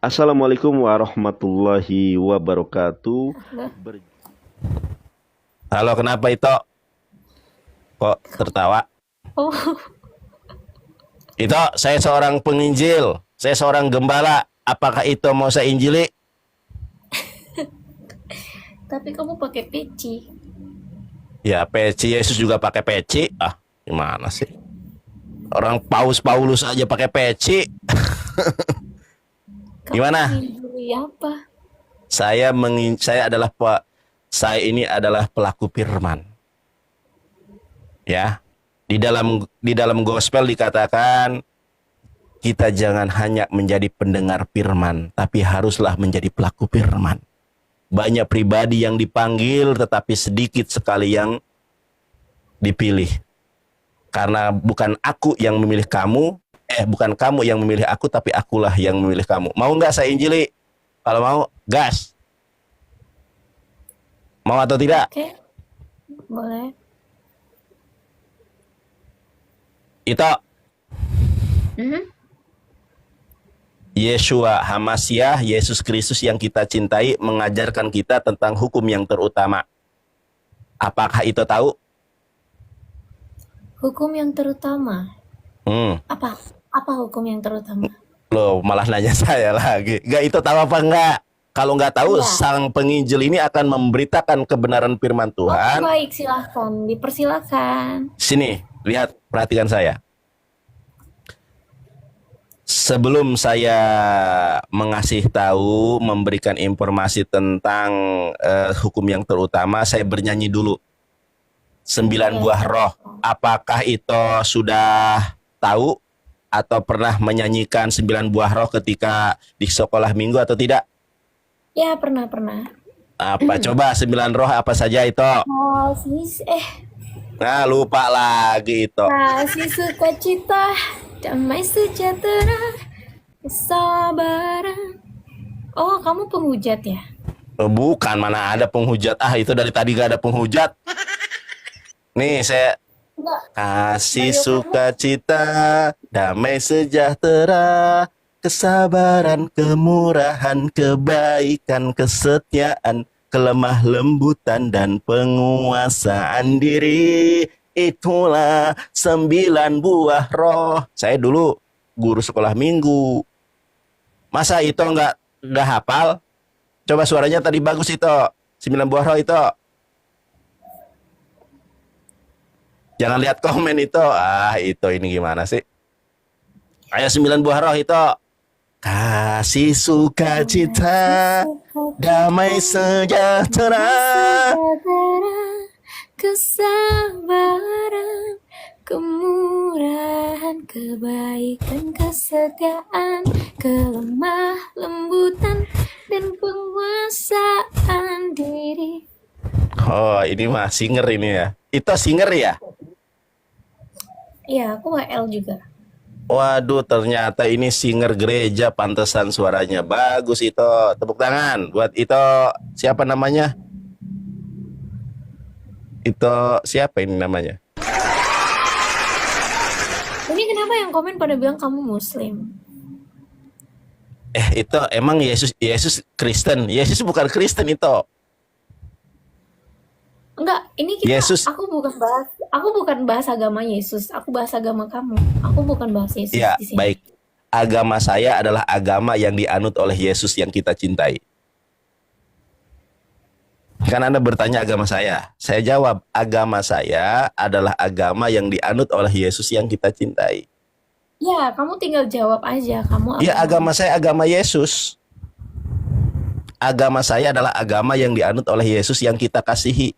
Assalamualaikum warahmatullahi wabarakatuh. Nah, Halo, kenapa itu? Kok tertawa? oh, Itu saya seorang penginjil, saya seorang gembala. Apakah itu mau saya injili? tapi kamu pakai peci. Ya, peci Yesus juga pakai peci. Ah, gimana sih? Orang Paus Paulus aja pakai peci. Kamu Gimana? menghindari apa? Saya ini adalah pelaku firman. Ya. Di dalam gospel dikatakan kita jangan hanya menjadi pendengar firman, tapi haruslah menjadi pelaku firman. Banyak pribadi yang dipanggil, tetapi sedikit sekali yang dipilih. Karena bukan aku yang memilih kamu, bukan kamu yang memilih aku, tapi akulah yang memilih kamu. Mau nggak saya injili? Kalau mau, gas. Mau atau tidak? Oke, boleh. Itu Mhm. Yeshua Hamasiah, Yesus Kristus yang kita cintai, mengajarkan kita tentang hukum yang terutama. Apakah itu tahu? Hukum yang terutama. Apa? Apa hukum yang terutama? Loh, malah nanya saya lagi. Gak itu tahu apa enggak? Kalau nggak tahu, Enggak. sang penginjil ini akan memberitakan kebenaran firman Oh, Tuhan. baik, silahkan. Dipersilakan. Sini, lihat, perhatikan saya. Sebelum saya mengasih tahu, memberikan informasi tentang hukum yang terutama, saya bernyanyi dulu. 9 buah roh. Apakah itu sudah tahu atau pernah menyanyikan 9 buah roh ketika di sekolah minggu atau tidak? Ya, pernah. Apa coba 9 roh apa saja itu? Nah, lupa lagi itu. Kasih sukacita, damai sejahtera, kesabaran. Oh, kamu penghujat ya? Bukan, mana ada penghujat. Ah, itu dari tadi gak ada penghujat. Nih, saya Enggak. kasih sukacita, damai sejahtera, kesabaran, kemurahan, kebaikan, kesetiaan, kelemah lembutan, dan penguasaan diri. Itulah 9 buah roh. Saya dulu guru sekolah minggu. Masa itu nggak hafal? Coba suaranya tadi bagus itu. 9 buah roh itu. Jangan lihat komen itu. Ah, itu ini gimana sih? Ayo 9 buah roh itu. Kasih sukacita, damai sejahtera, kesabaran, kemurahan, kebaikan, kesetiaan, kelemah lembutan, dan penguasaan diri. Oh, ini mah singer ini ya. Itu singer ya? Iya, aku WL juga. Waduh, ternyata ini singer gereja, pantesan suaranya bagus itu. Tepuk tangan buat itu. Siapa namanya? Itu siapa ini namanya? Ini kenapa yang komen pada bilang kamu muslim? Itu emang Yesus Kristen. Yesus bukan Kristen itu. Enggak, ini Yesus. aku bukan bahas agama Yesus, aku bahas agama kamu. Aku bukan bahas Yesus Ya, di sini. baik. Agama saya adalah agama yang dianut oleh Yesus yang kita cintai. Kan Anda bertanya agama saya. Saya jawab, agama saya adalah agama yang dianut oleh Yesus yang kita cintai. Ya, kamu tinggal jawab aja. Kamu Ya, agama saya agama Yesus. Agama saya adalah agama yang dianut oleh Yesus yang kita kasihi.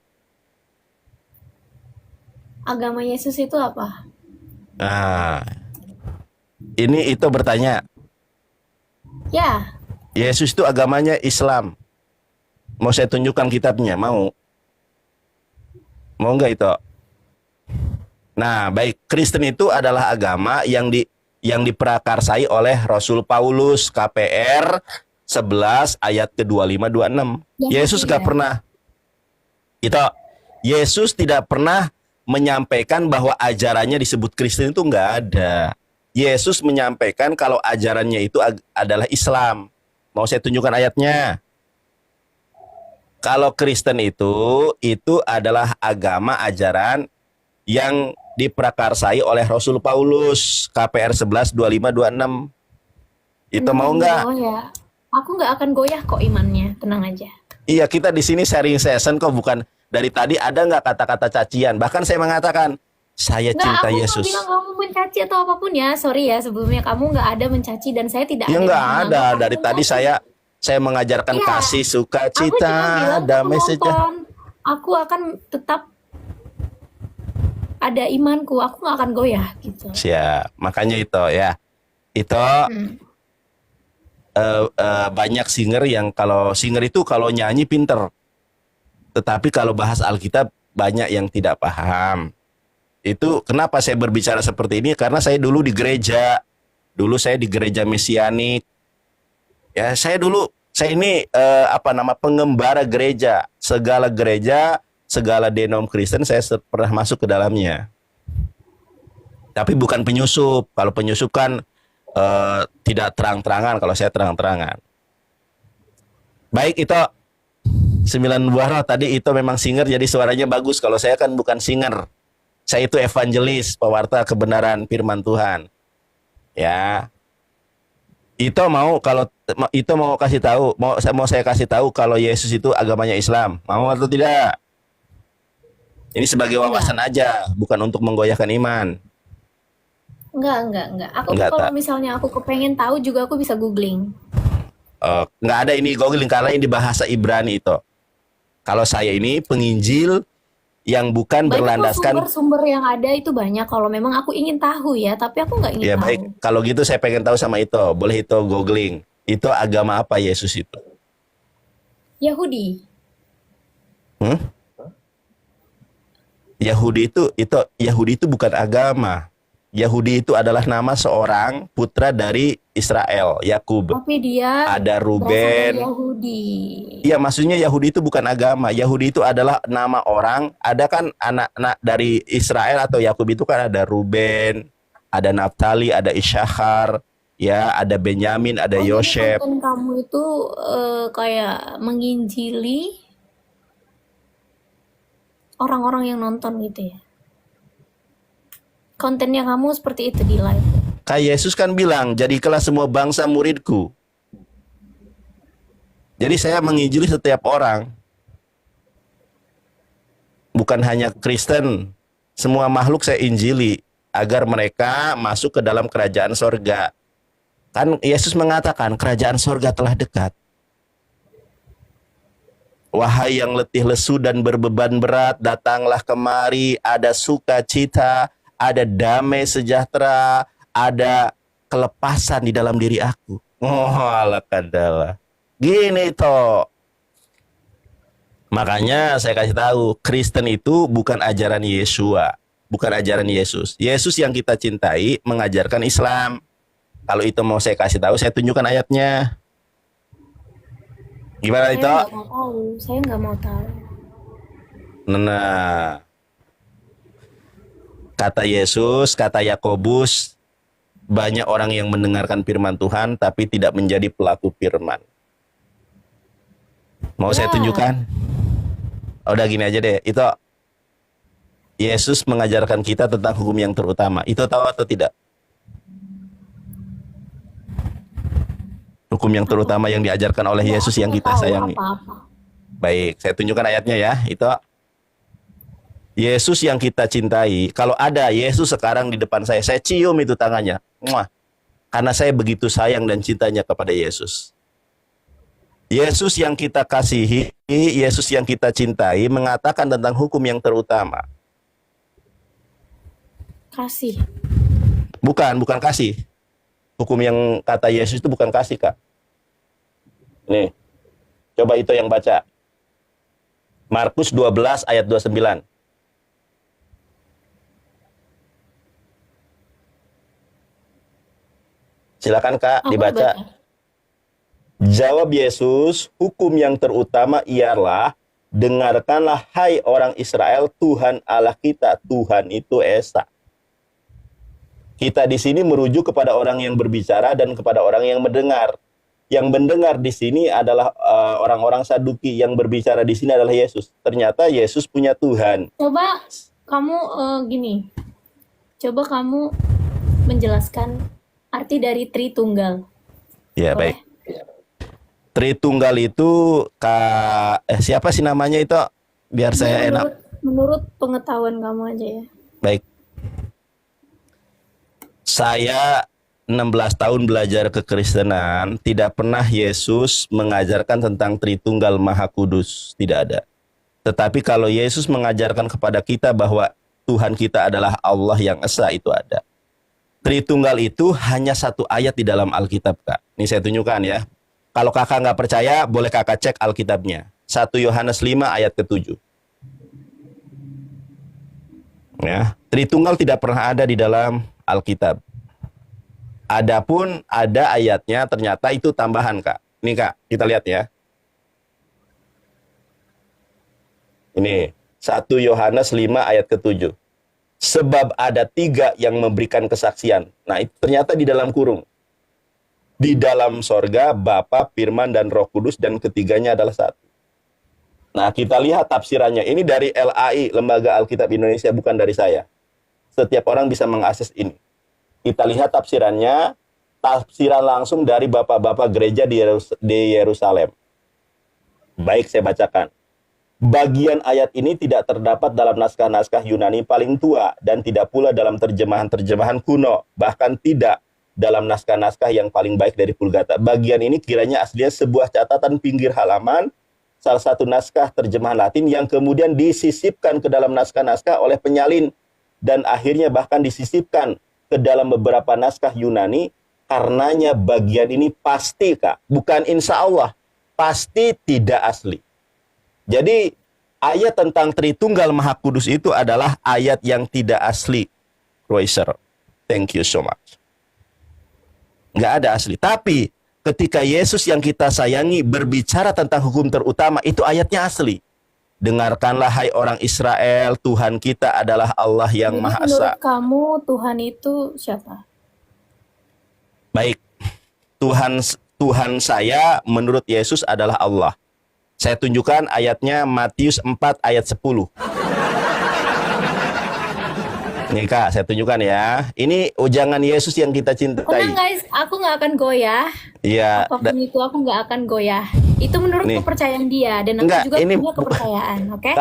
Agama Yesus itu apa? Nah, ini itu bertanya. Ya, Yesus itu agamanya Islam. Mau saya tunjukkan kitabnya? Mau nggak itu? Nah, baik. Kristen itu adalah agama yang diprakarsai oleh Rasul Paulus, KPR 11 ayat ke-25-26. Ya, Yesus iya. gak pernah. Yesus tidak pernah menyampaikan bahwa ajarannya disebut Kristen, itu nggak ada. Yesus menyampaikan kalau ajarannya itu adalah Islam. Mau saya tunjukkan ayatnya. Kalau Kristen itu adalah agama ajaran yang diprakarsai oleh Rasul Paulus, KPR 11 25 26. Itu mau nggak? Oh ya, aku nggak akan goyah kok imannya, tenang aja. Iya, kita di sini sharing session kok, bukan dari tadi ada nggak kata-kata cacian. Bahkan saya mengatakan saya Nggak, cinta aku Yesus. nggak bilang kamu mencaci atau apapun ya. Sorry ya, sebelumnya kamu nggak ada mencaci dan saya tidak Ya ada nggak yang ada. menganggap Dari kamu tadi mencaci. saya mengajarkan Iya, kasih, aku cuma sukacita, bilang kamu damai sejahtera. nonton. Aku akan tetap ada imanku. Aku nggak akan goyah gitu. Siap. Makanya itu ya. Itu Hmm. banyak singer yang kalau singer itu kalau nyanyi pinter. Tetapi kalau bahas Alkitab banyak yang tidak paham. Itu kenapa saya berbicara seperti ini? Karena saya dulu di gereja. Dulu saya di gereja mesianik. Ya, saya ini pengembara gereja. Segala gereja, segala denom Kristen saya pernah masuk ke dalamnya. Tapi bukan penyusup. Kalau penyusup kan tidak terang-terangan, kalau saya terang-terangan. Baik, itu 9 buah roh tadi itu memang singer jadi suaranya bagus. Kalau saya kan bukan singer. Saya itu evangelis, pewarta kebenaran firman Tuhan. Ya. Itu mau kasih tahu, mau saya kasih tahu kalau Yesus itu agamanya Islam. Mau atau tidak? Ini sebagai wawasan aja, bukan untuk menggoyahkan iman. Enggak. Aku Enggak, kalau tak. misalnya aku kepengen tahu juga aku bisa googling. Nggak ada ini googling karena ini bahasa Ibrani itu. Kalau saya ini penginjil yang bukan Banyak kok berlandaskan. sumber-sumber yang ada itu banyak. Kalau memang aku ingin tahu ya, tapi aku nggak ingin Ya tahu. baik, kalau gitu saya pengen tahu sama itu. Boleh itu googling. Itu agama apa Yesus itu? Yahudi. Yahudi itu bukan agama. Yahudi itu adalah nama seorang putra dari Israel, Yakub. Tapi dia Ada berasal dari Ruben. Yahudi. Iya, maksudnya Yahudi itu bukan agama. Yahudi itu adalah nama orang. Ada kan anak-anak dari Israel atau Yakub itu kan ada Ruben, ada Naftali, ada Isyahar, ya, ada Benyamin, ada Jadi Yosef. konten kamu itu kayak menginjili orang-orang yang nonton gitu ya. Kontennya kamu seperti itu di live. Kayak Yesus kan bilang, jadikanlah semua bangsa muridku. Jadi saya menginjili setiap orang. Bukan hanya Kristen. Semua makhluk saya injili. Agar mereka masuk ke dalam kerajaan sorga. Kan Yesus mengatakan, kerajaan sorga telah dekat. Wahai yang letih lesu dan berbeban berat, datanglah kemari, ada sukacita, ada damai sejahtera, ada kelepasan di dalam diri aku. Oh, ala kadala. Gini toh. Makanya saya kasih tahu, Kristen itu bukan ajaran Yesua, bukan ajaran Yesus. Yesus yang kita cintai mengajarkan Islam. Kalau itu mau saya kasih tahu, saya tunjukkan ayatnya. Gimana Saya itu? nggak mau tahu. Saya nggak mau tahu. Nah, kata Yesus, kata Yakobus, banyak orang yang mendengarkan firman Tuhan tapi tidak menjadi pelaku firman. Mau saya Ya. tunjukkan? Udah gini aja deh. Itu Yesus mengajarkan kita tentang hukum yang terutama. Itu tahu atau tidak? Hukum yang terutama yang diajarkan oleh Nggak, Yesus aku yang nggak kita tahu sayangi. apa-apa. Baik, saya tunjukkan ayatnya ya. Itu Yesus yang kita cintai. Kalau ada Yesus sekarang di depan saya cium itu tangannya. Muah. Karena saya begitu sayang dan cintanya kepada Yesus. Yesus yang kita kasihi, Yesus yang kita cintai mengatakan tentang hukum yang terutama. Kasih. Bukan kasih. Hukum yang kata Yesus itu bukan kasih, Kak. Nih, coba itu yang baca. Markus 12 ayat 29. Silakan Kak, Aku dibaca. baca. Jawab Yesus, hukum yang terutama ialah, dengarkanlah hai orang Israel, Tuhan Allah kita, Tuhan itu Esa. Kita di sini merujuk kepada orang yang berbicara dan kepada orang yang mendengar. Yang mendengar di sini adalah orang-orang Saduki, yang berbicara di sini adalah Yesus. Ternyata Yesus punya Tuhan. Coba kamu gini. Coba kamu menjelaskan arti dari Tritunggal. Ya, Boleh? baik. Tritunggal itu siapa sih namanya itu? Biar saya enak. Menurut pengetahuan kamu aja ya. Baik. Saya 16 tahun belajar kekristenan, tidak pernah Yesus mengajarkan tentang Tritunggal Maha Kudus, tidak ada. Tetapi kalau Yesus mengajarkan kepada kita bahwa Tuhan kita adalah Allah yang esa, itu ada. Tritunggal itu hanya satu ayat di dalam Alkitab, Kak. Ini saya tunjukkan ya. Kalau kakak nggak percaya, boleh kakak cek Alkitabnya. 1 Yohanes 5 ayat ke-7. Ya, Tritunggal tidak pernah ada di dalam Alkitab. Adapun ada ayatnya, ternyata itu tambahan, Kak. Ini, Kak, kita lihat ya. Ini 1 Yohanes 5 ayat ke-7. Sebab ada 3 yang memberikan kesaksian. Nah, itu ternyata di dalam kurung. Di dalam sorga, Bapa, Firman, dan Roh Kudus, dan ketiganya adalah satu. Nah, kita lihat tafsirannya. Ini dari LAI, Lembaga Alkitab Indonesia, bukan dari saya. Setiap orang bisa mengakses ini. Kita lihat tafsirannya, tafsiran langsung dari bapak-bapak gereja di Yerusalem. Baik, saya bacakan. Bagian ayat ini tidak terdapat dalam naskah-naskah Yunani paling tua dan tidak pula dalam terjemahan-terjemahan kuno, bahkan tidak dalam naskah-naskah yang paling baik dari Vulgata. Bagian ini kiranya aslinya sebuah catatan pinggir halaman, salah satu naskah terjemahan Latin yang kemudian disisipkan ke dalam naskah-naskah oleh penyalin dan akhirnya bahkan disisipkan ke dalam beberapa naskah Yunani. Karenanya bagian ini pasti, Kak, bukan insya Allah, pasti tidak asli. Jadi ayat tentang Tritunggal Maha Kudus itu adalah ayat yang tidak asli. Royser, thank you so much. Nggak ada asli. Tapi ketika Yesus yang kita sayangi berbicara tentang hukum terutama, itu ayatnya asli. Dengarkanlah hai orang Israel, Tuhan kita adalah Allah yang Jadi Maha menurut Esa. kamu Tuhan itu siapa? Baik, Tuhan saya menurut Yesus adalah Allah. Saya tunjukkan ayatnya Matius 4 ayat 10. Nih, Kak, saya tunjukkan ya. Ini ujangan Yesus yang kita cintai. Tenang guys, aku nggak akan goyah. Iya. Apapun itu aku nggak akan goyah. Itu menurut Nih. kepercayaan dia dan aku Enggak, juga ini punya kepercayaan, oke?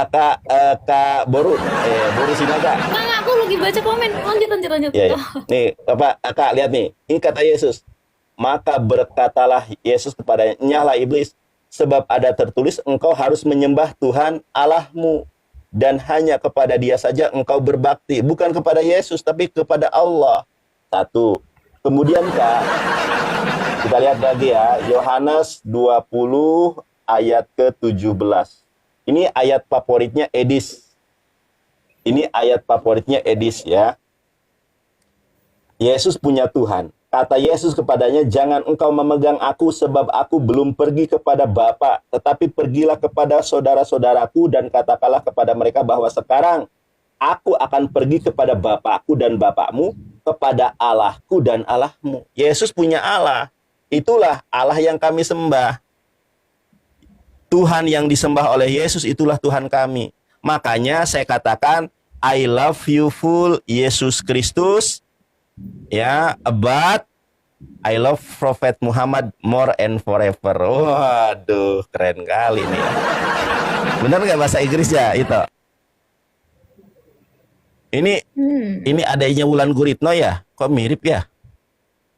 Kak Boru Sinaga. Enggak, aku lagi baca komen. Lanjut. Iya, iya. Nih, Kak, lihat nih. Ini kata Yesus. Maka berkatalah Yesus kepadanya, nyahlah iblis, sebab ada tertulis engkau harus menyembah Tuhan Allahmu dan hanya kepada Dia saja engkau berbakti, bukan kepada Yesus tapi kepada Allah. Satu. Kemudian, Kak, kita lihat lagi ya, Yohanes 20 ayat ke-17. Ini ayat favoritnya Edis. Ini ayat favoritnya Edis ya. Yesus punya Tuhan. Kata Yesus kepadanya, jangan engkau memegang aku sebab aku belum pergi kepada Bapa, tetapi pergilah kepada saudara-saudaraku dan katakanlah kepada mereka bahwa sekarang aku akan pergi kepada Bapakku dan Bapakmu, kepada Allahku dan Allahmu. Yesus punya Allah. Itulah Allah yang kami sembah. Tuhan yang disembah oleh Yesus itulah Tuhan kami. Makanya saya katakan, I love you full Yesus Kristus. Ya, but I love Prophet Muhammad more and forever. Waduh, keren kali nih. Benar nggak bahasa Inggrisnya itu? Ini adanya Wulan Guritno ya? Kok mirip ya?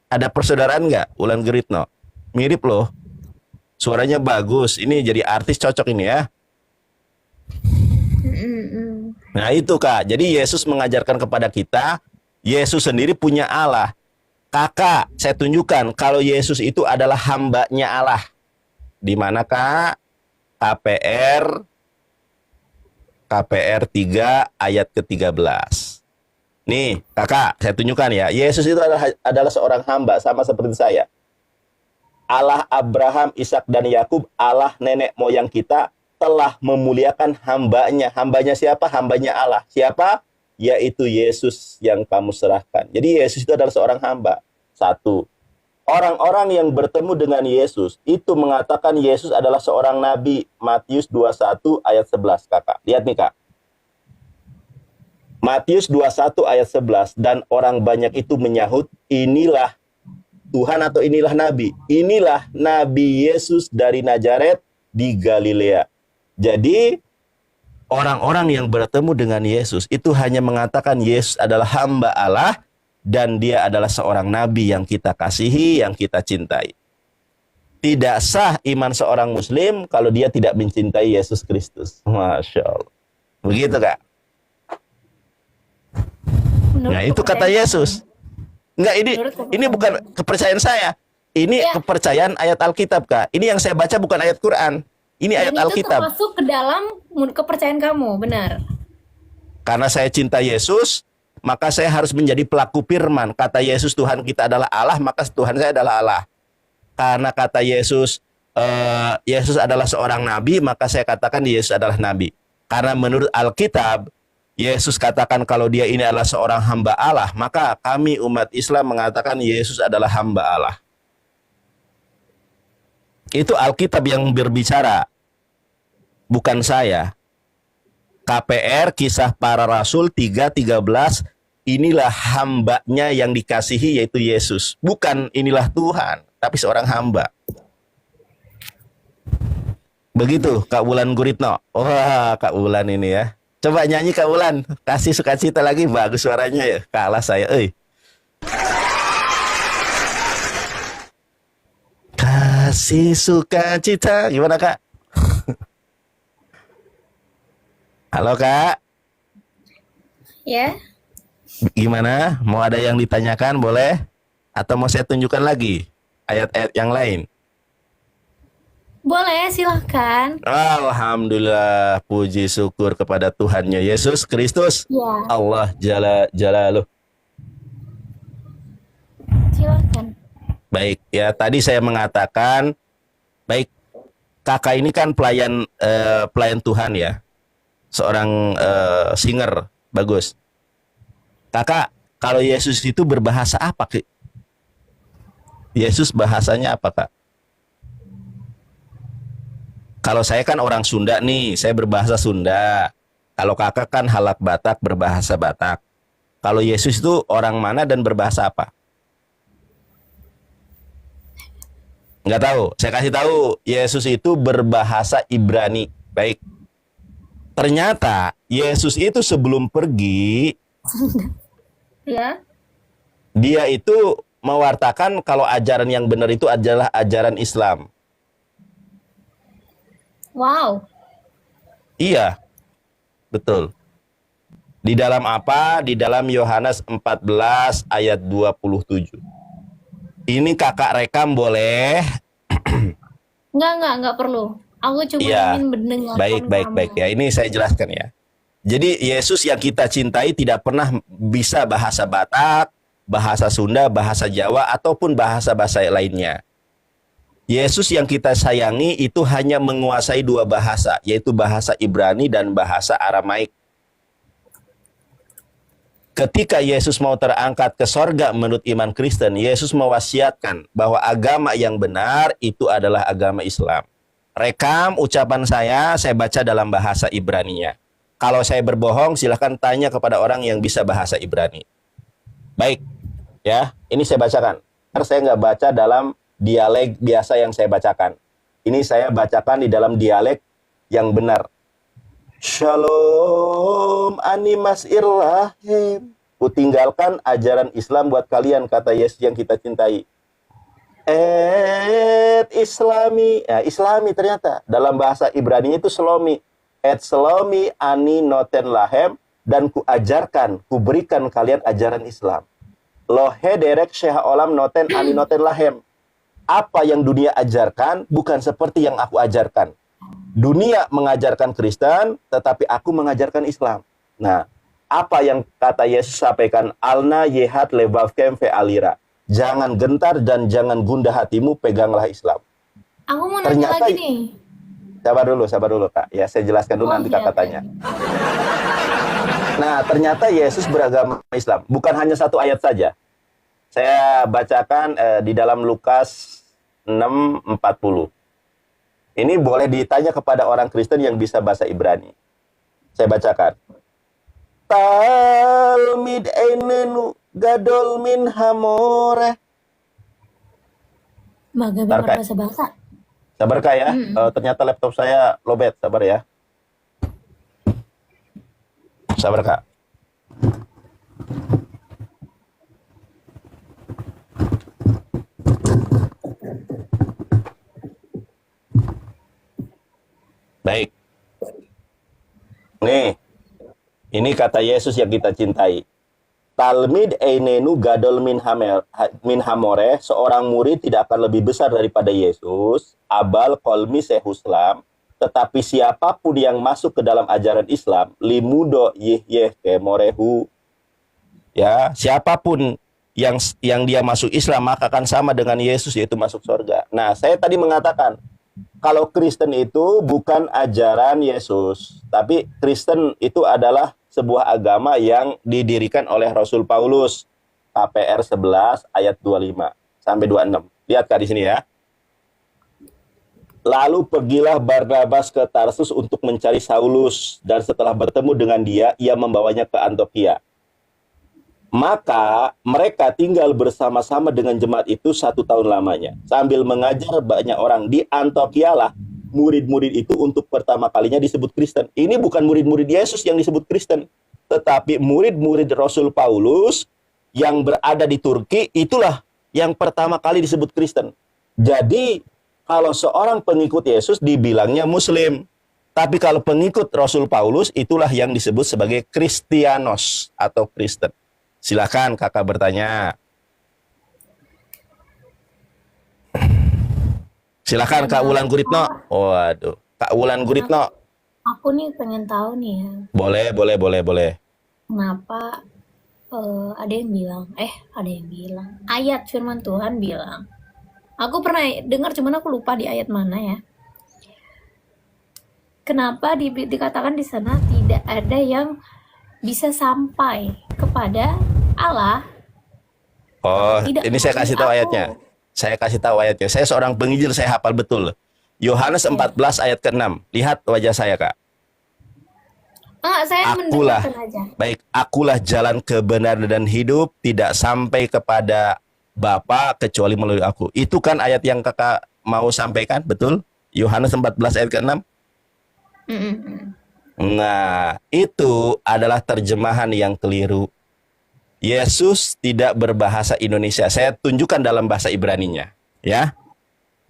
Ada persaudaraan nggak Wulan Guritno? Mirip loh. Suaranya bagus. Ini jadi artis cocok ini ya. Nah itu, Kak. Jadi Yesus mengajarkan kepada kita, Yesus sendiri punya Allah. Kakak, saya tunjukkan kalau Yesus itu adalah hambanya Allah. Di mana, Kak? KPR 3 ayat ke-13. Nih, Kakak, saya tunjukkan ya. Yesus itu adalah seorang hamba sama seperti saya. Allah Abraham, Ishak dan Yakub, Allah nenek moyang kita telah memuliakan hambanya. Hambanya siapa? Hambanya Allah. Siapa? Yaitu Yesus yang kamu serahkan. Jadi Yesus itu adalah seorang hamba. Satu. Orang-orang yang bertemu dengan Yesus itu mengatakan Yesus adalah seorang nabi. Matius 21 ayat 11, Kakak. Lihat nih, Kak. Matius 21 ayat 11, dan orang banyak itu menyahut, inilah Tuhan atau inilah nabi. Inilah Nabi Yesus dari Nazaret di Galilea. Jadi orang-orang yang bertemu dengan Yesus itu hanya mengatakan Yesus adalah hamba Allah dan dia adalah seorang nabi yang kita kasihi, yang kita cintai. Tidak sah iman seorang muslim kalau dia tidak mencintai Yesus Kristus. Masya Allah. Begitu, Kak. Nah, itu kata Yesus. Enggak, ini bukan kepercayaan saya. Ini kepercayaan ayat Alkitab, Kak. Ini yang saya baca bukan ayat Quran. Ini ayat Alkitab. Itu masuk ke dalam kepercayaan kamu, benar. Karena saya cinta Yesus, maka saya harus menjadi pelaku firman. Kata Yesus, Tuhan kita adalah Allah, maka Tuhan saya adalah Allah. Karena kata Yesus, Yesus adalah seorang nabi, maka saya katakan Yesus adalah nabi. Karena menurut Alkitab, Yesus katakan kalau dia ini adalah seorang hamba Allah, maka kami umat Islam mengatakan Yesus adalah hamba Allah. Itu Alkitab yang berbicara, bukan saya. KPR Kisah Para Rasul 3:13, inilah hambanya yang dikasihi yaitu Yesus. Bukan inilah Tuhan, tapi seorang hamba. Begitu Kak Wulan Guritno. Wah, Kak Wulan ini ya. Coba nyanyi Kak Wulan, kasih sukacita lagi, bagus suaranya ya. Kalah saya, Kasih sukacita, gimana Kak? Halo Kak. Ya. Gimana? Mau ada yang ditanyakan boleh? Atau mau saya tunjukkan lagi ayat-ayat yang lain? Boleh, silahkan. Alhamdulillah, puji syukur kepada Tuhannya Yesus Kristus. Ya. Allah Jalaluh. Silahkan. Baik, ya tadi saya mengatakan, baik, kakak ini kan pelayan Tuhan ya, seorang singer, bagus. Kakak, kalau Yesus itu berbahasa apa, Ki? Yesus bahasanya apa, Kak? Kalau saya kan orang Sunda nih, saya berbahasa Sunda. Kalau kakak kan Halak Batak, berbahasa Batak. Kalau Yesus itu orang mana dan berbahasa apa? Nggak tahu. Saya kasih tahu, Yesus itu berbahasa Ibrani. Baik. Ternyata Yesus itu sebelum pergi, Ya. dia itu mewartakan kalau ajaran yang benar itu adalah ajaran Islam. Wow. Iya, betul. Di dalam apa? Di dalam Yohanes 14 ayat 27. Ini kakak rekam boleh? Enggak perlu. Aku cuma ingin mendengarkan. Baik ya. Ini saya jelaskan ya. Jadi Yesus yang kita cintai tidak pernah bisa bahasa Batak, bahasa Sunda, bahasa Jawa, ataupun bahasa-bahasa lainnya. Yesus yang kita sayangi itu hanya menguasai dua bahasa, yaitu bahasa Ibrani dan bahasa Aramaik. Ketika Yesus mau terangkat ke sorga menurut iman Kristen, Yesus mewasiatkan bahwa agama yang benar itu adalah agama Islam. Rekam ucapan saya baca dalam bahasa Ibraninya. Kalau saya berbohong, silahkan tanya kepada orang yang bisa bahasa Ibrani. Baik, ya, ini saya bacakan. Karena saya nggak baca dalam dialek biasa yang saya bacakan. Ini saya bacakan di dalam dialek yang benar. Shalom animas irlahem. Kutinggalkan ajaran Islam buat kalian, kata Yesus yang kita cintai. Islami. Ya, Islami ternyata. Dalam bahasa Ibrani itu Shlomi. Shlomi ani noten lahem. Dan kuajarkan, kuberikan kalian ajaran Islam. Lohe derek syeha olam noten ani noten lahem. Apa yang dunia ajarkan bukan seperti yang aku ajarkan. Dunia mengajarkan Kristen, tetapi aku mengajarkan Islam. Nah, apa yang kata Yesus sampaikan, Alna yehat levavkem ve alira. Jangan gentar dan jangan gundah hatimu, peganglah Islam. Aku mau nanya lagi nih. Sabar dulu Kak. Ya, saya jelaskan dulu nanti Kakak tanya. Nah, ternyata Yesus beragama Islam. Bukan hanya satu ayat saja. Saya bacakan di dalam Lukas 6:40. Ini boleh ditanya kepada orang Kristen yang bisa bahasa Ibrani. Saya bacakan. Talmid einenu gadol min hamore. Maga Sabar, banget Kak. bahasa-bahasa. Sabar, Kak, ya. Ternyata laptop saya lowbat. Sabar ya. Sabar, Kak. Baik. Nih, ini kata Yesus yang kita cintai. Talmid einenu gadol min hamore, seorang murid tidak akan lebih besar daripada Yesus, abal kolmi sehuslam, tetapi siapapun yang masuk ke dalam ajaran Islam, limudo yihyeh kemorehu, ya, siapapun yang dia masuk Islam maka akan sama dengan Yesus, yaitu masuk surga. Nah, saya tadi mengatakan, kalau Kristen itu bukan ajaran Yesus, tapi Kristen itu adalah sebuah agama yang didirikan oleh Rasul Paulus, KPR 11 ayat 25 sampai 26. Lihat, Kak, di sini ya. Lalu pergilah Barnabas ke Tarsus untuk mencari Saulus, dan setelah bertemu dengan dia, ia membawanya ke Antiokhia. Maka mereka tinggal bersama-sama dengan jemaat itu 1 tahun lamanya, sambil mengajar banyak orang. Di Antiokhia lah murid-murid itu untuk pertama kalinya disebut Kristen. Ini bukan murid-murid Yesus yang disebut Kristen, tetapi murid-murid Rasul Paulus yang berada di Turki, itulah yang pertama kali disebut Kristen. Jadi kalau seorang pengikut Yesus dibilangnya Muslim, tapi kalau pengikut Rasul Paulus itulah yang disebut sebagai Kristianos atau Kristen. Silakan kakak bertanya. Silakan Kak Wulan Guritno. Waduh, Kak Wulan Guritno. Aku nih pengen tahu nih ya, Boleh. kenapa ada yang bilang, ayat firman Tuhan bilang. Aku pernah dengar, cuman aku lupa di ayat mana ya. Kenapa dikatakan di sana tidak ada yang bisa sampai kepada Allah? Oh, Tidak ini saya kasih tahu aku. ayatnya. Saya seorang penginjil, saya hafal betul. Yohanes 14 ayat ke-6. Lihat wajah saya, Kak. Saya Akulah, mendengarkan aja. baik, akulah jalan kebenaran dan hidup, tidak sampai kepada Bapa kecuali melalui aku. Itu kan ayat yang kakak mau sampaikan, betul? Yohanes 14 ayat ke-6. Nah, itu adalah terjemahan yang keliru. Yesus tidak berbahasa Indonesia. Saya tunjukkan dalam bahasa Ibraninya, ya.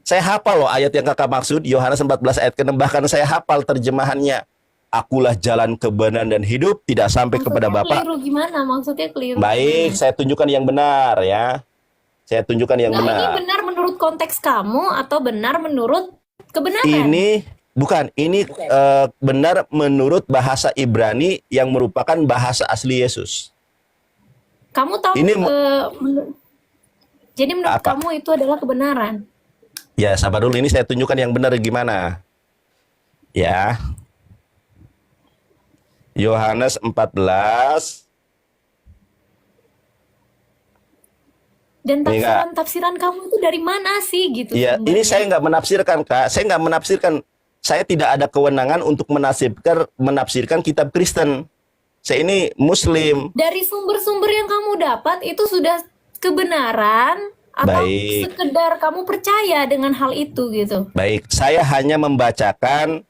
Saya hafal loh ayat yang kakak maksud, Yohanes 14 ayat ke-6, bahkan saya hafal terjemahannya. Akulah jalan kebenaran dan hidup, tidak sampai kepada Bapa. Keliru gimana? Maksudnya keliru. Baik, saya tunjukkan yang benar ya. Saya tunjukkan yang Nah, ini benar. benar menurut konteks kamu atau benar menurut kebenaran? Ini bukan, ini benar menurut bahasa Ibrani yang merupakan bahasa asli Yesus. Kamu tahu Ini jadi menurut apa? kamu itu adalah kebenaran. Ya, sabar dulu, ini saya tunjukkan yang benar gimana. Ya. Yohanes 14. Dan Ini, Kak. tafsiran kamu itu dari mana sih gitu? Ya, ini saya nggak menafsirkan, Kak. Saya nggak menafsirkan. Saya tidak ada kewenangan untuk menafsirkan kitab Kristen. Saya ini Muslim. Dari sumber-sumber yang kamu dapat itu sudah kebenaran atau Baik. sekedar kamu percaya dengan hal itu gitu? Baik, saya hanya membacakan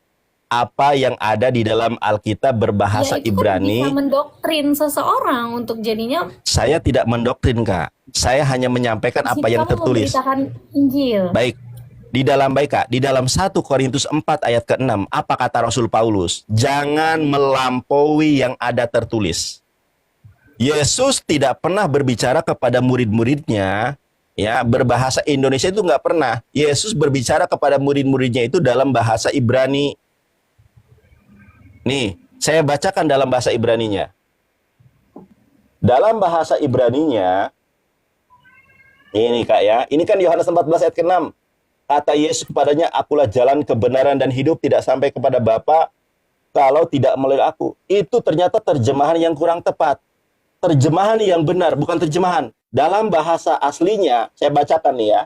apa yang ada di dalam Alkitab berbahasa Ya, itu Ibrani. kan bisa mendoktrin seseorang untuk jadinya. Saya tidak mendoktrin, Kak. Saya hanya menyampaikan Di apa sini yang kamu tertulis. memberitakan Injil. Baik. Di dalam 1 Korintus 4 ayat ke-6, apa kata Rasul Paulus? Jangan melampaui yang ada tertulis. Yesus tidak pernah berbicara kepada murid-muridnya, ya, berbahasa Indonesia itu nggak pernah. Yesus berbicara kepada murid-muridnya itu dalam bahasa Ibrani. Nih, saya bacakan dalam bahasa Ibraninya. Dalam bahasa Ibraninya, ini Kak ya, ini kan Yohanes 14 ayat ke-6. Kata Yesus kepadanya, akulah jalan kebenaran dan hidup, tidak sampai kepada Bapa kalau tidak melalui aku. Itu ternyata terjemahan yang kurang tepat. Terjemahan yang benar, bukan terjemahan. Dalam bahasa aslinya, saya bacakan nih ya.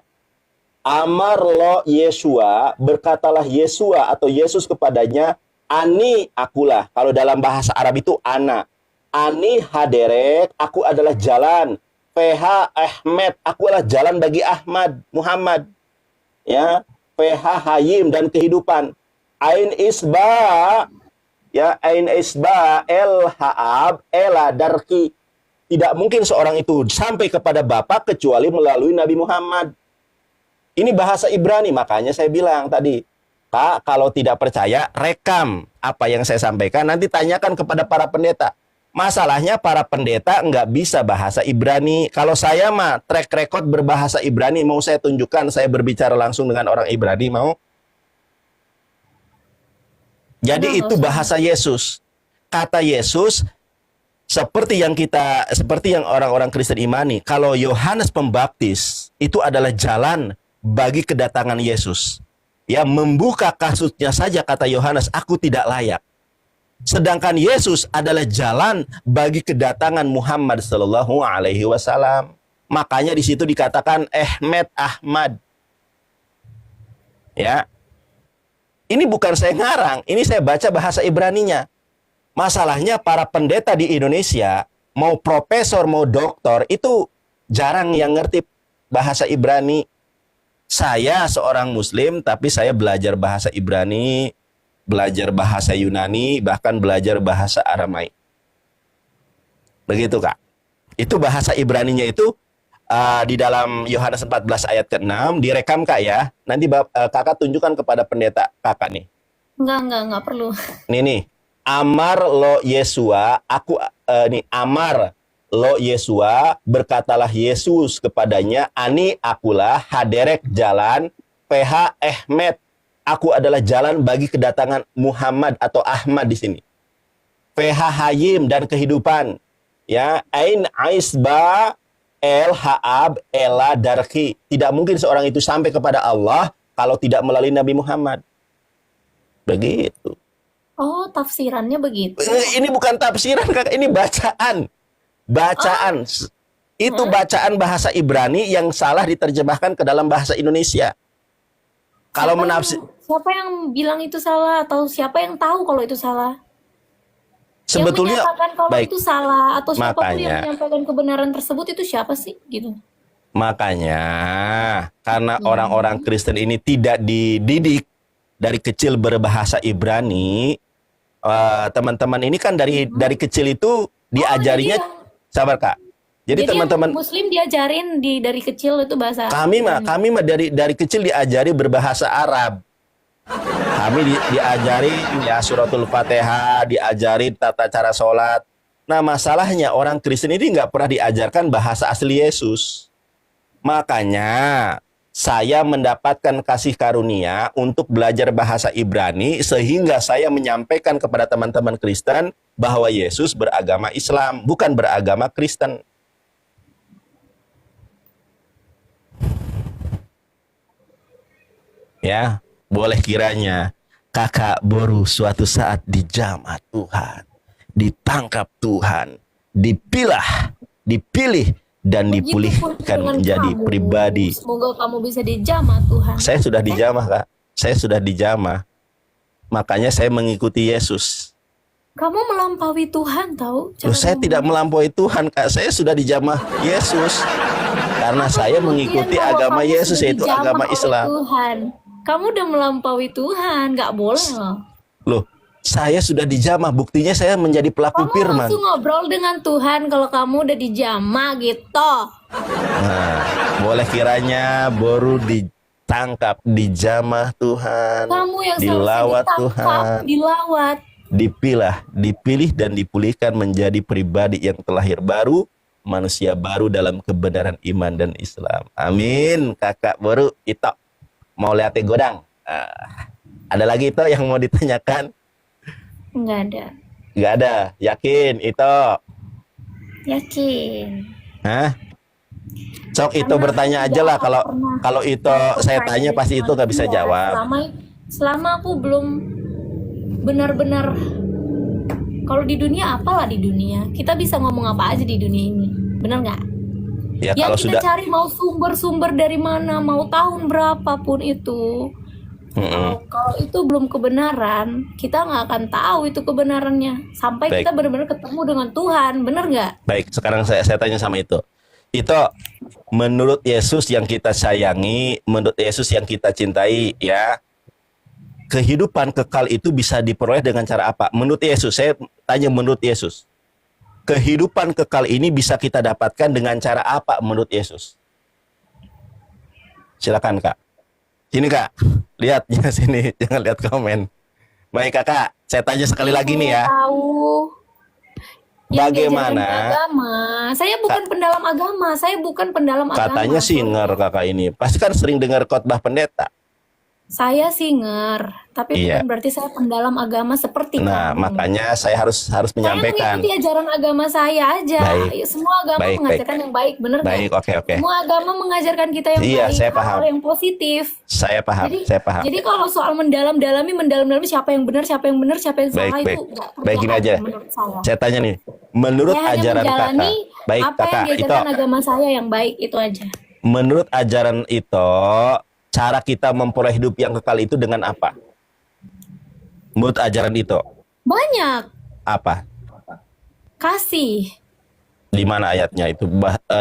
Amar lo Yesua, berkatalah Yesua atau Yesus kepadanya, ani akulah. Kalau dalam bahasa Arab itu ana. Ani haderek, aku adalah jalan. PH Ahmed, aku adalah jalan bagi Ahmad, Muhammad. Ya, PH Hayim dan kehidupan. Ain isba, ya, ain isba el haab ela darki. Tidak mungkin seorang itu sampai kepada Bapa kecuali melalui Nabi Muhammad. Ini bahasa Ibrani, makanya saya bilang tadi, Kak, kalau tidak percaya, rekam apa yang saya sampaikan, nanti tanyakan kepada para pendeta. Masalahnya para pendeta nggak bisa bahasa Ibrani. Kalau saya mah track record berbahasa Ibrani, mau saya tunjukkan, saya berbicara langsung dengan orang Ibrani, mau? Jadi itu bahasa Yesus. Kata Yesus, seperti yang orang-orang Kristen imani, kalau Yohanes Pembaptis itu adalah jalan bagi kedatangan Yesus. Ya, membuka kasusnya saja kata Yohanes, aku tidak layak. Sedangkan Yesus adalah jalan bagi kedatangan Muhammad sallallahu alaihi wasallam. Makanya di situ dikatakan Ahmad. Ya. Ini bukan saya ngarang, ini saya baca bahasa Ibraninya. Masalahnya para pendeta di Indonesia, mau profesor, mau doktor, itu jarang yang ngerti bahasa Ibrani. Saya seorang Muslim, tapi saya belajar bahasa Ibrani, belajar bahasa Yunani, bahkan belajar bahasa Aramaik. Begitu, Kak. Itu bahasa Ibraninya itu di dalam Yohanes 14 ayat ke-6, direkam, Kak, ya. Nanti Kakak tunjukkan kepada pendeta Kakak nih. Enggak perlu. Nih. Amar lo Yesua, Amar lo Yesua, berkatalah Yesus kepadanya, ani akulah haderek jalan, PH Ahmed, aku adalah jalan bagi kedatangan Muhammad atau Ahmad di sini. PH Hayim dan kehidupan. Ya, ain aisba el haab ela darki. Tidak mungkin seorang itu sampai kepada Allah kalau tidak melalui Nabi Muhammad. Begitu. Oh, tafsirannya begitu. Ini bukan tafsiran, Kak. Ini bacaan. Bacaan. Itu bacaan bahasa Ibrani yang salah diterjemahkan ke dalam bahasa Indonesia. Kalau siapa yang bilang itu salah, atau siapa yang tahu kalau itu salah? Sebetulnya yang menyatakan kalau itu salah, atau siapapun yang makanya, menyampaikan kebenaran tersebut itu siapa sih gitu? Makanya karena orang-orang Kristen ini tidak dididik dari kecil berbahasa Ibrani, teman-teman ini kan dari kecil itu diajarinya, sabar, Kak. Jadi teman-teman Muslim diajarin dari kecil itu bahasa. Kami mah dari kecil diajari berbahasa Arab. Kami diajari ya suratul Fatihah, diajari tata cara sholat. Nah, masalahnya orang Kristen ini nggak pernah diajarkan bahasa asli Yesus. Makanya saya mendapatkan kasih karunia untuk belajar bahasa Ibrani sehingga saya menyampaikan kepada teman-teman Kristen bahwa Yesus beragama Islam, bukan beragama Kristen. Ya, boleh kiranya Kakak Boru suatu saat dijamah Tuhan, ditangkap Tuhan, dipilih dan dipulihkan menjadi pribadi. Semoga kamu bisa dijamah Tuhan. Saya sudah dijamah, Kak. Saya sudah dijamah. Makanya saya mengikuti Yesus. Kamu melampaui Tuhan, tahu? Loh, saya tidak melampaui Tuhan, Kak. Saya sudah dijamah Yesus. Karena saya mengikuti agama Yesus, yaitu agama Islam. Tuhan. Kamu udah melampaui Tuhan, nggak boleh loh. Loh, saya sudah dijamah, buktinya saya menjadi pelaku firman. Kamu langsung ngobrol dengan Tuhan kalau kamu udah dijamah gitu. Nah, boleh kiranya Boru ditangkap, dijamah Tuhan, kamu yang dilawat Tuhan, dipilih dan dipulihkan menjadi pribadi yang terlahir baru, manusia baru dalam kebenaran iman dan Islam. Amin, Kakak Boru. Itu mau lihat godang. Ada lagi itu yang mau ditanyakan? Enggak ada. Enggak ada. Yakin itu? Yakin. Hah? Sok itu bertanya aja lah, kalau itu saya tanya pasti itu nggak bisa jawab. Selama aku belum benar-benar, kalau di dunia apalah di dunia, kita bisa ngomong apa aja di dunia ini, benar nggak? Ya kalau Yang kita sudah cari mau sumber-sumber dari mana, mau tahun berapapun itu. Kalau itu belum kebenaran, kita nggak akan tahu itu kebenarannya sampai Baik. kita benar-benar ketemu dengan Tuhan, bener nggak? Baik, sekarang saya tanya sama itu. Itu menurut Yesus yang kita sayangi, menurut Yesus yang kita cintai, ya, kehidupan kekal itu bisa diperoleh dengan cara apa? Menurut Yesus, saya tanya menurut Yesus. Kehidupan kekal ini bisa kita dapatkan dengan cara apa menurut Yesus? Silakan, Kak. Sini, Kak. Lihat ya sini, jangan lihat komen. Baik, Kakak, saya tanya sekali lagi nih ya. Tahu. Yang Bagaimana? diajarkan agama. Saya bukan pendalam agama. Saya bukan pendalam agama. Katanya singer Kakak ini. Pasti kan sering dengar khotbah pendeta. Saya singer, tapi Iya. bukan berarti saya pendalam agama seperti Nah, kamu. makanya saya harus Saya menyampaikan. mengikuti ajaran agama saya aja. Baik. Ya, semua agama Baik, mengajarkan yang baik, bener nggak? Baik, oke. Semua agama mengajarkan kita yang Iya, baik, saya hal paham. yang positif. Saya paham. Jadi kalau soal mendalam-dalami siapa yang benar, siapa yang salah Baik. itu nggak Baik, gini kerjaan aja. menurut saya. Saya tanya nih, menurut Saya hanya ajaran Kakak. menjalani Baik, apa Kakak, yang itu diajarkan agama saya yang baik itu aja. menurut ajaran itu, cara kita memperoleh hidup yang kekal itu dengan apa? Menurut ajaran itu, Banyak apa? kasih. Di mana ayatnya itu?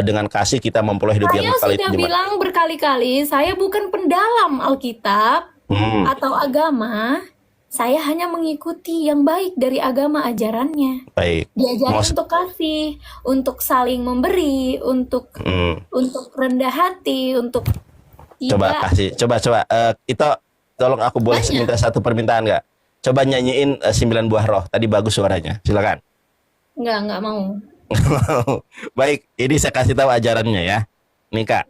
Dengan kasih kita memperoleh hidup yang Saya kekal itu sudah di mana? bilang berkali-kali, saya bukan pendalam Alkitab atau agama. Saya hanya mengikuti yang baik dari agama ajarannya. Baik. Diajarin untuk kasih, untuk saling memberi, untuk rendah hati, untuk Coba tidak. kasih, coba. Itu tolong aku boleh Banyak. minta satu permintaan nggak? Coba nyanyiin 9 buah roh. Tadi bagus suaranya. Silakan. Nggak mau. Baik, ini saya kasih tahu ajarannya ya. Nih Kak,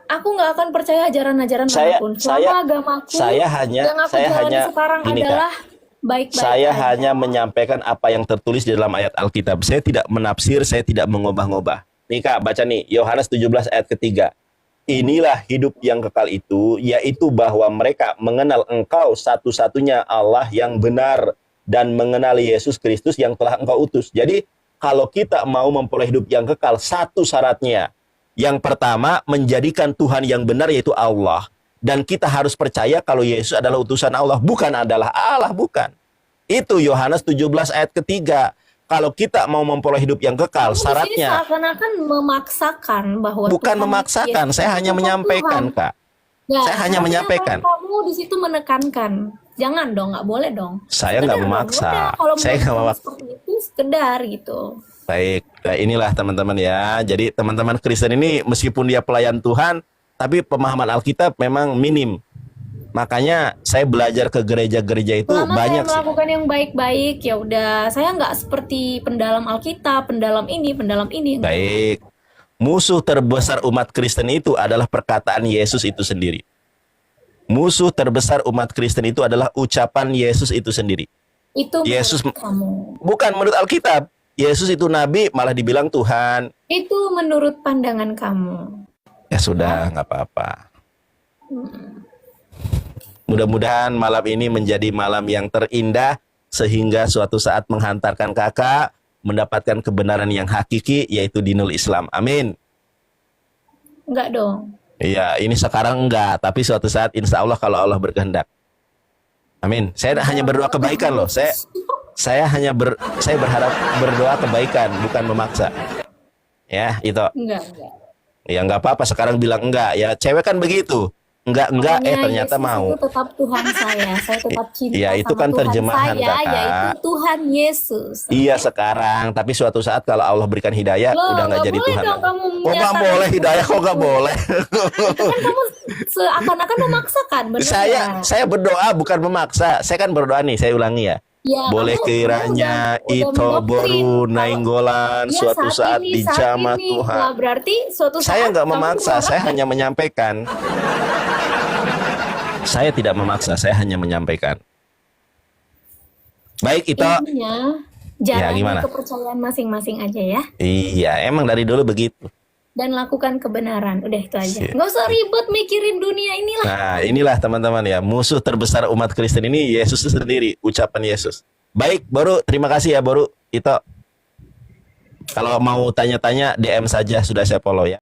Aku nggak akan percaya ajaran-ajaran Saya- manapun. saya- Selama agamaku saya hanya- yang aku saya jalani hanya- sekarang gini, Kak. adalah baik-baik saya aja. hanya menyampaikan apa yang tertulis di dalam ayat Alkitab. Saya tidak menafsir, saya tidak mengubah-ubah. Nih Kak, baca nih Yohanes 17 ayat ketiga. Inilah hidup yang kekal itu, yaitu bahwa mereka mengenal Engkau satu-satunya Allah yang benar dan mengenali Yesus Kristus yang telah Engkau utus. Jadi, kalau kita mau memperoleh hidup yang kekal, satu syaratnya. Yang pertama, menjadikan Tuhan yang benar yaitu Allah. Dan kita harus percaya kalau Yesus adalah utusan Allah, bukan adalah Allah, bukan. Itu Yohanes 17 ayat ketiga. Kalau kita mau memperoleh hidup yang kekal, Kamu di sini syaratnya seakan-akan memaksakan bahwa bukan Tuhan memaksakan, Yesus saya hanya itu menyampaikan, Tuhan. Kak. Nggak, Saya hanya tapi menyampaikan. apa kamu di situ menekankan. Jangan dong, nggak boleh dong. Saya nggak Sekedar dong, memaksa. udah, kalau Saya nggak menurut memaksa. seperti itu sekedar gitu. Baik, nah inilah teman-teman ya. Jadi teman-teman Kristen ini meskipun dia pelayan Tuhan, tapi pemahaman Alkitab memang minim. Makanya saya belajar ke gereja-gereja itu Selama banyak saya sih. melakukan yang baik-baik, ya udah. Saya nggak seperti pendalam Alkitab, pendalam ini. Baik. Musuh terbesar umat Kristen itu adalah perkataan Yesus itu sendiri. Musuh terbesar umat Kristen itu adalah ucapan Yesus itu sendiri. Itu menurut Yesus kamu. bukan menurut Alkitab. Yesus itu nabi malah dibilang Tuhan. Itu menurut pandangan kamu. Ya sudah, nggak apa-apa. Mudah-mudahan malam ini menjadi malam yang terindah sehingga suatu saat menghantarkan kakak mendapatkan kebenaran yang hakiki yaitu dinul Islam. Amin. Enggak dong. Iya, ini sekarang enggak, tapi suatu saat insya Allah kalau Allah berkehendak. Amin. Saya hanya berdoa kebaikan loh. Saya berharap berdoa kebaikan, bukan memaksa. Ya, itu. Enggak. Ya nggak apa-apa sekarang bilang enggak. Ya cewek kan begitu. Enggak, Makanya ternyata Yesus mau. itu tetap Tuhan saya tetap cinta Iya, itu sama kan Tuhan terjemahan, saya, Kakak. yaitu Tuhan Yesus. Iya sekarang, tapi suatu saat kalau Allah berikan hidayah, Loh, udah nggak jadi boleh Tuhan. dong lagi. kamu Kok nggak menyatakan boleh hidayah? Kok nggak boleh? Itu kan kamu seakan-akan memaksakan, benar nggak? saya berdoa bukan memaksa. Saya kan berdoa nih, saya ulangi ya. Ya, Boleh kamu kiranya udah itu mendoktrin boru kalau- nainggolan Ya, suatu saat ini, dijamah ini. Tuhan. Lah, berarti suatu saat Saya nggak kamu memaksa, berharap- saya hanya menyampaikan. Saya tidak memaksa, saya hanya menyampaikan. Baik itu. Intinya Ya, gimana? jalani kepercayaan masing-masing aja ya, Iya, emang dari dulu begitu. dan lakukan kebenaran. Udah itu aja. Siap. Nggak usah ribet mikirin dunia inilah. Nah, inilah teman-teman ya, musuh terbesar umat Kristen ini Yesus sendiri, ucapan Yesus. Baik, Boru, terima kasih ya Boru. Itu Kalau mau tanya-tanya DM saja, sudah saya follow ya.